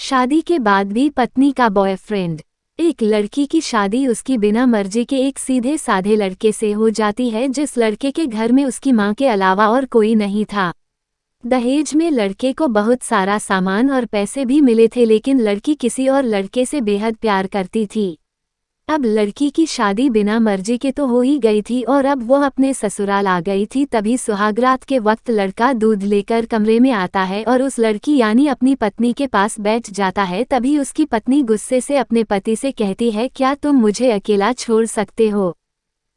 शादी के बाद भी पत्नी का बॉयफ्रेंड। एक लड़की की शादी उसकी बिना मर्जी के एक सीधे साधे लड़के से हो जाती है, जिस लड़के के घर में उसकी मां के अलावा और कोई नहीं था। दहेज में लड़के को बहुत सारा सामान और पैसे भी मिले थे, लेकिन लड़की किसी और लड़के से बेहद प्यार करती थी। अब लड़की की शादी बिना मर्जी के तो हो ही गई थी और अब वो अपने ससुराल आ गई थी। तभी सुहागरात के वक्त लड़का दूध लेकर कमरे में आता है और उस लड़की यानी अपनी पत्नी के पास बैठ जाता है। तभी उसकी पत्नी गुस्से से अपने पति से कहती है, क्या तुम मुझे अकेला छोड़ सकते हो?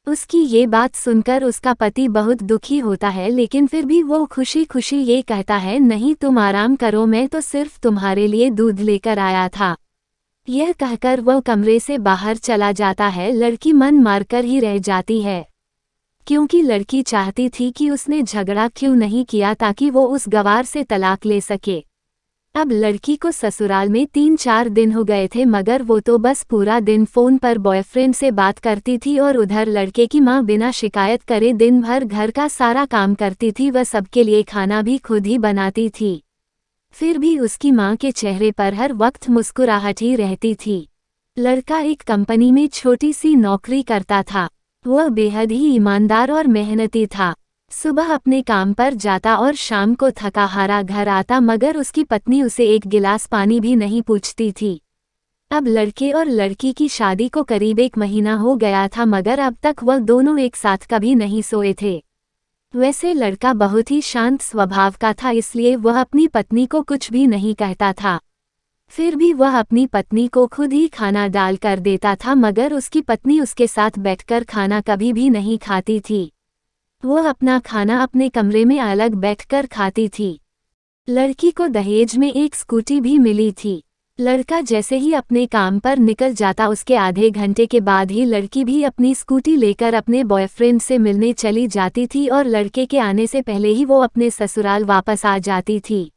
उसकी ये बात सुनकर उसका पति बहुत दुखी होता है, लेकिन फिर भी वो खुशी खुशी ये कहता है, नहीं तुम आराम करो, मैं तो सिर्फ तुम्हारे लिए दूध लेकर आया था। यह कहकर वह कमरे से बाहर चला जाता है। लड़की मन मारकर ही रह जाती है, क्योंकि लड़की चाहती थी कि उसने झगड़ा क्यों नहीं किया ताकि वो उस गवार से तलाक ले सके। अब लड़की को ससुराल में 3-4 दिन हो गए थे, मगर वो तो बस पूरा दिन फोन पर बॉयफ्रेंड से बात करती थी और उधर लड़के की मां बिना शिकायत करे दिन भर घर का सारा काम करती थी। वह सबके लिए खाना भी खुद ही बनाती थी। फिर भी उसकी मां के चेहरे पर हर वक्त मुस्कुराहट ही रहती थी। लड़का एक कंपनी में छोटी सी नौकरी करता था। वह बेहद ही ईमानदार और मेहनती था। सुबह अपने काम पर जाता और शाम को थका हारा घर आता, मगर उसकी पत्नी उसे एक गिलास पानी भी नहीं पूछती थी। अब लड़के और लड़की की शादी को करीब 1 महीना हो गया था, मगर अब तक वह दोनों एक साथ कभी नहीं सोए थे। वैसे लड़का बहुत ही शांत स्वभाव का था, इसलिए वह अपनी पत्नी को कुछ भी नहीं कहता था। फिर भी वह अपनी पत्नी को खुद ही खाना डाल कर देता था, मगर उसकी पत्नी उसके साथ बैठकर खाना कभी भी नहीं खाती थी। वह अपना खाना अपने कमरे में अलग बैठकर खाती थी। लड़की को दहेज में एक स्कूटी भी मिली थी। लड़का जैसे ही अपने काम पर निकल जाता, उसके आधे घंटे के बाद ही लड़की भी अपनी स्कूटी लेकर अपने बॉयफ्रेंड से मिलने चली जाती थी और लड़के के आने से पहले ही वो अपने ससुराल वापस आ जाती थी।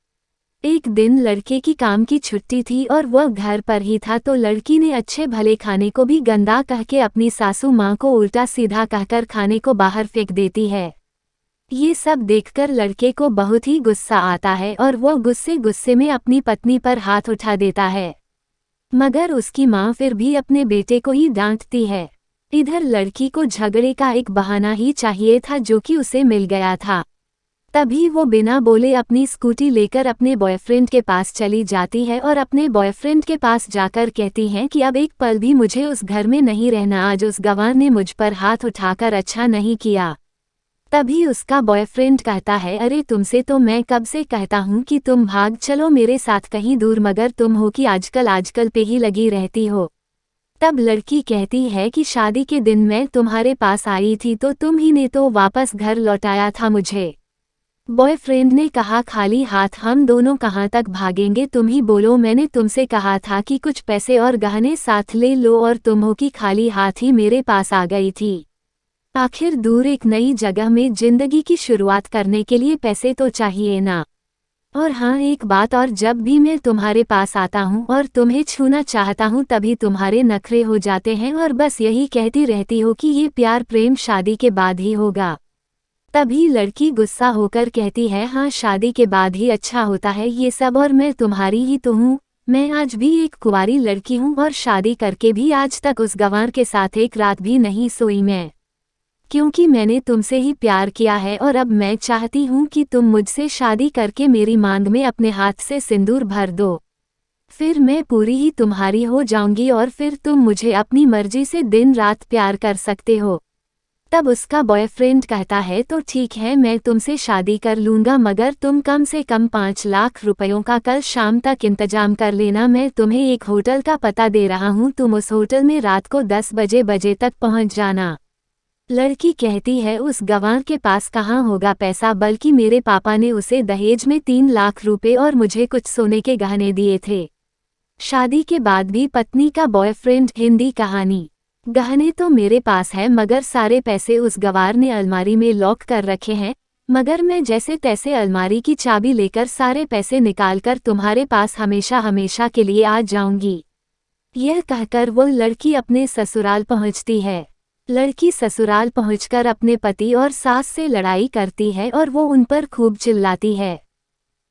एक दिन लड़के की काम की छुट्टी थी और वह घर पर ही था, तो लड़की ने अच्छे भले खाने को भी गंदा कह के अपनी सासू माँ को उल्टा सीधा कहकर खाने को बाहर फेंक देती है। ये सब देखकर लड़के को बहुत ही गुस्सा आता है और वो गुस्से गुस्से में अपनी पत्नी पर हाथ उठा देता है, मगर उसकी माँ फिर भी अपने बेटे को ही डांटती है। इधर लड़की को झगड़े का एक बहाना ही चाहिए था, जो कि उसे मिल गया था। तभी वो बिना बोले अपनी स्कूटी लेकर अपने बॉयफ्रेंड के पास चली जाती है और अपने बॉयफ्रेंड के पास जाकर कहती हैं कि अब एक पल भी मुझे उस घर में नहीं रहना, आज उस गंवार ने मुझ पर हाथ उठाकर अच्छा नहीं किया। तभी उसका बॉयफ्रेंड कहता है, अरे तुमसे तो मैं कब से कहता हूँ कि तुम भाग चलो मेरे साथ कहीं दूर, मगर तुम हो कि आजकल पे ही लगी रहती हो। तब लड़की कहती है कि शादी के दिन मैं तुम्हारे पास आई थी तो तुम ही ने तो वापस घर लौटाया था मुझे। बॉयफ्रेंड ने कहा, खाली हाथ हम दोनों कहाँ तक भागेंगे, तुम ही बोलो, मैंने तुमसे कहा था कि कुछ पैसे और गहने साथ ले लो और तुम हो कि खाली हाथ ही मेरे पास आ गई थी। आखिर दूर एक नई जगह में जिंदगी की शुरुआत करने के लिए पैसे तो चाहिए ना। और हाँ, एक बात और, जब भी मैं तुम्हारे पास आता हूँ और तुम्हें छूना चाहता हूँ तभी तुम्हारे नखरे हो जाते हैं और बस यही कहती रहती हो कि ये प्यार प्रेम शादी के बाद ही होगा। तभी लड़की गुस्सा होकर कहती है, हाँ शादी के बाद ही अच्छा होता है ये सब, और मैं तुम्हारी ही तो हूँ। मैं आज भी एक कुंवारी लड़की हूँ और शादी करके भी आज तक उस गंवार के साथ एक रात भी नहीं सोई मैं, क्योंकि मैंने तुमसे ही प्यार किया है और अब मैं चाहती हूँ कि तुम मुझसे शादी करके मेरी मांग में अपने हाथ से सिंदूर भर दो। फिर मैं पूरी ही तुम्हारी हो जाऊंगी और फिर तुम मुझे अपनी मर्जी से दिन रात प्यार कर सकते हो। तब उसका बॉयफ्रेंड कहता है, तो ठीक है मैं तुमसे शादी कर लूँगा, मगर तुम कम से कम 5 लाख रुपयों का कल शाम तक इंतजाम कर लेना। मैं तुम्हें एक होटल का पता दे रहा हूँ, तुम उस होटल में रात को 10 बजे तक पहुँच जाना। लड़की कहती है, उस गंवार के पास कहाँ होगा पैसा, बल्कि मेरे पापा ने उसे दहेज में 3 लाख रुपए और मुझे कुछ सोने के गहने दिए थे। शादी के बाद भी पत्नी का बॉयफ्रेंड। हिंदी कहानी। गहने तो मेरे पास है, मगर सारे पैसे उस गंवार ने अलमारी में लॉक कर रखे हैं, मगर मैं जैसे तैसे अलमारी की चाबी लेकर सारे पैसे निकालकर तुम्हारे पास हमेशा हमेशा के लिए आ जाऊंगी। यह कहकर वो लड़की अपने ससुराल पहुंचती है। लड़की ससुराल पहुंचकर अपने पति और सास से लड़ाई करती है और वो उन पर खूब चिल्लाती है।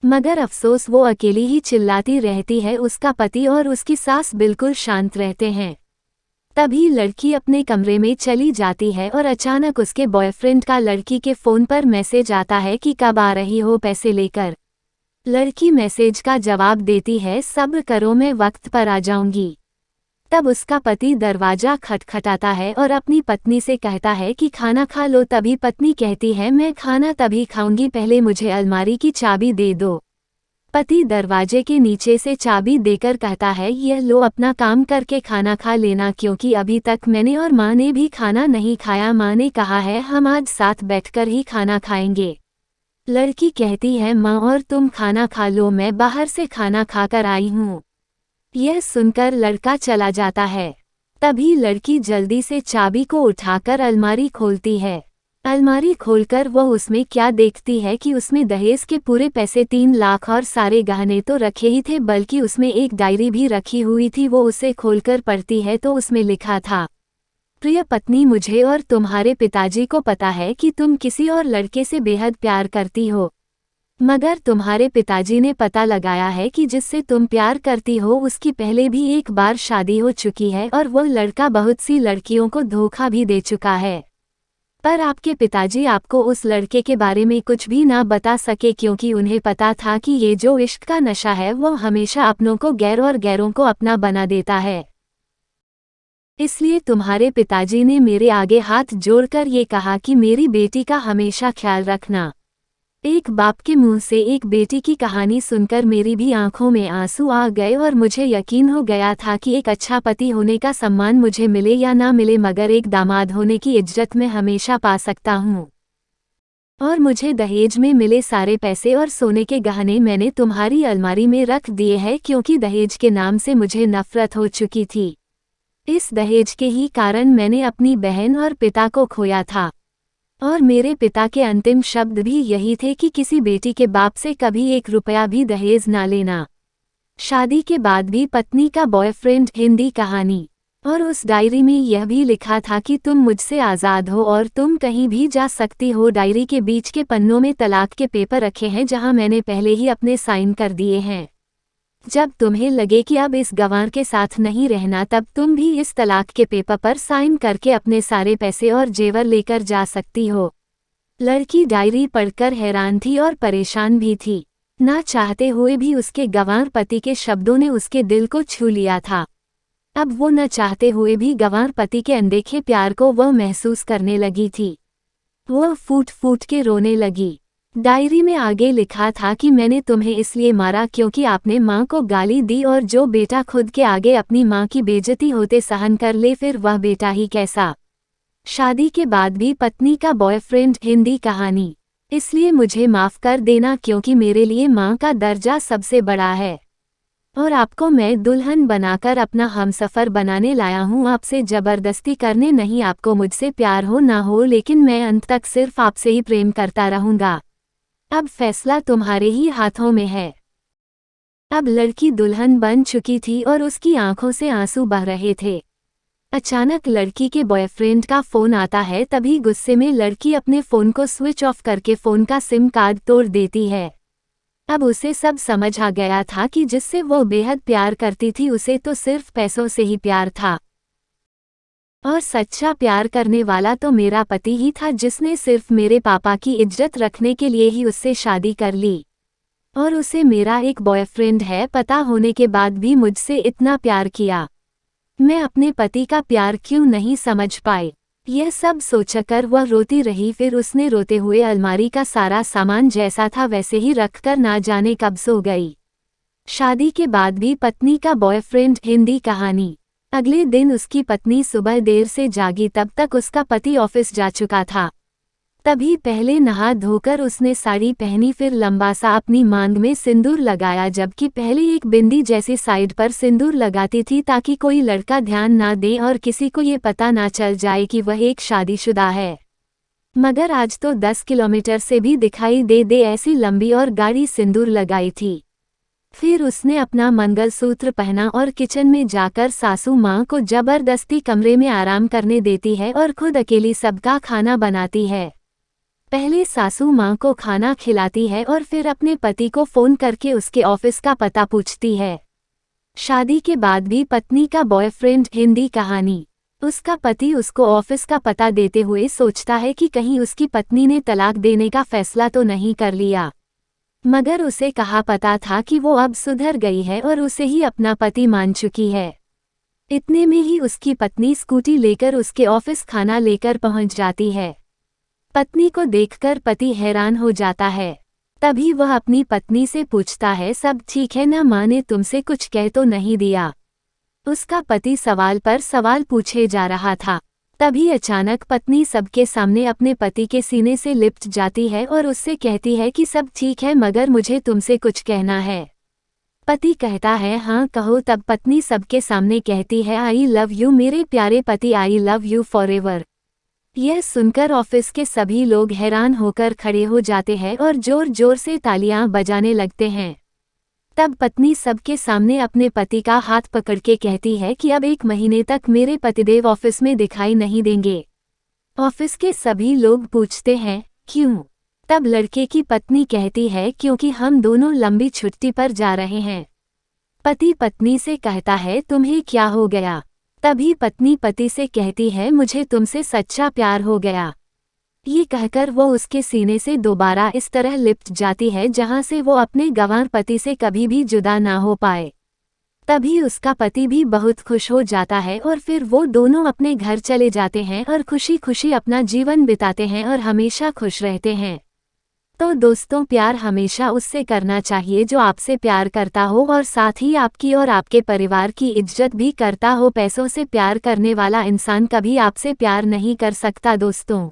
मगर अफसोस वो अकेली ही चिल्लाती रहती है। उसका पति और उसकी सास बिल्कुल शांत रहते हैं। तभी लड़की अपने कमरे में चली जाती है और अचानक उसके बॉयफ्रेंड का लड़की के फ़ोन पर मैसेज आता है कि कब आ रही हो पैसे लेकर। लड़की मैसेज का जवाब देती है, सब्र करो, मैं वक्त पर आ जाऊंगी। तब उसका पति दरवाजा खटखटाता है और अपनी पत्नी से कहता है कि खाना खा लो। तभी पत्नी कहती है, मैं खाना तभी खाऊंगी, पहले मुझे अलमारी की चाबी दे दो। पति दरवाजे के नीचे से चाबी देकर कहता है, यह लो, अपना काम करके खाना खा लेना, क्योंकि अभी तक मैंने और माँ ने भी खाना नहीं खाया। माँ ने कहा है हम आज साथ बैठकर ही खाना खाएंगे। लड़की कहती है, माँ और तुम खाना खा लो, मैं बाहर से खाना खाकर आई हूँ। यह सुनकर लड़का चला जाता है। तभी लड़की जल्दी से चाबी को उठाकर अलमारी खोलती है। अलमारी खोलकर वह उसमें क्या देखती है कि उसमें दहेज के पूरे पैसे 3 लाख और सारे गहने तो रखे ही थे, बल्कि उसमें एक डायरी भी रखी हुई थी। वो उसे खोलकर पढ़ती है तो उसमें लिखा था, प्रिय पत्नी, मुझे और तुम्हारे पिताजी को पता है कि तुम किसी और लड़के से बेहद प्यार करती हो, मगर तुम्हारे पिताजी ने पता लगाया है कि जिससे तुम प्यार करती हो उसकी पहले भी एक बार शादी हो चुकी है और वह लड़का बहुत सी लड़कियों को धोखा भी दे चुका है। पर आपके पिताजी आपको उस लड़के के बारे में कुछ भी ना बता सके, क्योंकि उन्हें पता था कि ये जो इश्क का नशा है वो हमेशा अपनों को गैर और गैरों को अपना बना देता है। इसलिए तुम्हारे पिताजी ने मेरे आगे हाथ जोड़कर ये कहा कि मेरी बेटी का हमेशा ख्याल रखना। एक बाप के मुंह से एक बेटी की कहानी सुनकर मेरी भी आंखों में आंसू आ गए और मुझे यकीन हो गया था कि एक अच्छा पति होने का सम्मान मुझे मिले या ना मिले, मगर एक दामाद होने की इज्जत मैं हमेशा पा सकता हूँ। और मुझे दहेज में मिले सारे पैसे और सोने के गहने मैंने तुम्हारी अलमारी में रख दिए हैं, क्योंकि दहेज के नाम से मुझे नफरत हो चुकी थी। इस दहेज के ही कारण मैंने अपनी बहन और पिता को खोया था। और मेरे पिता के अंतिम शब्द भी यही थे कि किसी बेटी के बाप से कभी 1 रुपया भी दहेज ना लेना। शादी के बाद भी पत्नी का बॉयफ्रेंड। हिंदी कहानी। और उस डायरी में यह भी लिखा था कि तुम मुझसे आज़ाद हो और तुम कहीं भी जा सकती हो। डायरी के बीच के पन्नों में तलाक के पेपर रखे हैं, जहां मैंने पहले ही अपने साइन कर दिए हैं। जब तुम्हें लगे कि अब इस गंवार के साथ नहीं रहना, तब तुम भी इस तलाक के पेपर पर साइन करके अपने सारे पैसे और जेवर लेकर जा सकती हो। लड़की डायरी पढ़कर हैरान थी और परेशान भी थी। ना चाहते हुए भी उसके गंवार पति के शब्दों ने उसके दिल को छू लिया था। अब वो न चाहते हुए भी गंवार पति के अनदेखे प्यार को वह महसूस करने लगी थी। वह फूट फूट के रोने लगी। डायरी में आगे लिखा था कि मैंने तुम्हें इसलिए मारा क्योंकि आपने माँ को गाली दी, और जो बेटा खुद के आगे अपनी माँ की बेइज्जती होते सहन कर ले, फिर वह बेटा ही कैसा। शादी के बाद भी पत्नी का बॉयफ्रेंड। हिंदी कहानी। इसलिए मुझे माफ़ कर देना, क्योंकि मेरे लिए माँ का दर्जा सबसे बड़ा है और आपको मैं दुल्हन बनाकर अपना हमसफ़र बनाने लाया हूँ। आपसे ज़बरदस्ती करने नहीं। आपको मुझसे प्यार हो ना हो, लेकिन मैं अंत तक सिर्फ आपसे ही प्रेम करता रहूँगा। अब फैसला तुम्हारे ही हाथों में है। अब लड़की दुल्हन बन चुकी थी और उसकी आंखों से आंसू बह रहे थे। अचानक लड़की के बॉयफ्रेंड का फ़ोन आता है। तभी गुस्से में लड़की अपने फ़ोन को स्विच ऑफ करके फ़ोन का सिम कार्ड तोड़ देती है। अब उसे सब समझ आ गया था कि जिससे वो बेहद प्यार करती थी, उसे तो सिर्फ पैसों से ही प्यार था, और सच्चा प्यार करने वाला तो मेरा पति ही था, जिसने सिर्फ मेरे पापा की इज्जत रखने के लिए ही उससे शादी कर ली। और उसे मेरा एक बॉयफ्रेंड है पता होने के बाद भी मुझसे इतना प्यार किया। मैं अपने पति का प्यार क्यों नहीं समझ पाई। यह सब सोचकर वह रोती रही। फिर उसने रोते हुए अलमारी का सारा सामान जैसा था वैसे ही रखकर ना जाने कब सो गई। शादी के बाद भी पत्नी का बॉयफ्रेंड। हिंदी कहानी। अगले दिन उसकी पत्नी सुबह देर से जागी, तब तक उसका पति ऑफिस जा चुका था। तभी पहले नहा धोकर उसने साड़ी पहनी, फिर लंबा सा अपनी मांग में सिंदूर लगाया, जबकि पहले एक बिंदी जैसी साइड पर सिंदूर लगाती थी ताकि कोई लड़का ध्यान ना दे और किसी को ये पता ना चल जाए कि वह एक शादीशुदा है। मगर आज तो 10 किलोमीटर से भी दिखाई दे ऐसी लंबी और गाढ़ी सिंदूर लगाई थी। फिर उसने अपना मंगलसूत्र पहना और किचन में जाकर सासू माँ को जबरदस्ती कमरे में आराम करने देती है और खुद अकेली सबका खाना बनाती है। पहले सासू माँ को खाना खिलाती है और फिर अपने पति को फोन करके उसके ऑफिस का पता पूछती है। शादी के बाद भी पत्नी का बॉयफ्रेंड। हिंदी कहानी। उसका पति उसको ऑफिस का पता देते हुए सोचता है कि कहीं उसकी पत्नी ने तलाक देने का फैसला तो नहीं कर लिया, मगर उसे कहाँ पता था कि वो अब सुधर गई है और उसे ही अपना पति मान चुकी है। इतने में ही उसकी पत्नी स्कूटी लेकर उसके ऑफिस खाना लेकर पहुंच जाती है। पत्नी को देखकर पति हैरान हो जाता है। तभी वह अपनी पत्नी से पूछता है, सब ठीक है ना, माँ ने तुमसे कुछ कह तो नहीं दिया? उसका पति सवाल पर सवाल पूछे जा रहा था। तभी अचानक पत्नी सबके सामने अपने पति के सीने से लिपट जाती है और उससे कहती है कि सब ठीक है मगर मुझे तुमसे कुछ कहना है। पति कहता है, हाँ कहो। तब पत्नी सबके सामने कहती है, आई लव यू मेरे प्यारे पति, आई लव यू फॉरएवर। यह सुनकर ऑफिस के सभी लोग हैरान होकर खड़े हो जाते हैं और जोर जोर से तालियां बजाने लगते हैं। तब पत्नी सबके सामने अपने पति का हाथ पकड़ के कहती है कि अब 1 महीने तक मेरे पतिदेव ऑफिस में दिखाई नहीं देंगे। ऑफिस के सभी लोग पूछते हैं, क्यों? तब लड़के की पत्नी कहती है, क्योंकि हम दोनों लंबी छुट्टी पर जा रहे हैं। पति पत्नी से कहता है, तुम्हें क्या हो गया? तभी पत्नी पति से कहती है, मुझे तुमसे सच्चा प्यार हो गया। ये कहकर वो उसके सीने से दोबारा इस तरह लिपट जाती है जहां से वो अपने गंवार पति से कभी भी जुदा ना हो पाए। तभी उसका पति भी बहुत खुश हो जाता है और फिर वो दोनों अपने घर चले जाते हैं और खुशी खुशी अपना जीवन बिताते हैं और हमेशा खुश रहते हैं। तो दोस्तों, प्यार हमेशा उससे करना चाहिए जो आपसे प्यार करता हो और साथ ही आपकी और आपके परिवार की इज्जत भी करता हो। पैसों से प्यार करने वाला इंसान कभी आपसे प्यार नहीं कर सकता दोस्तों।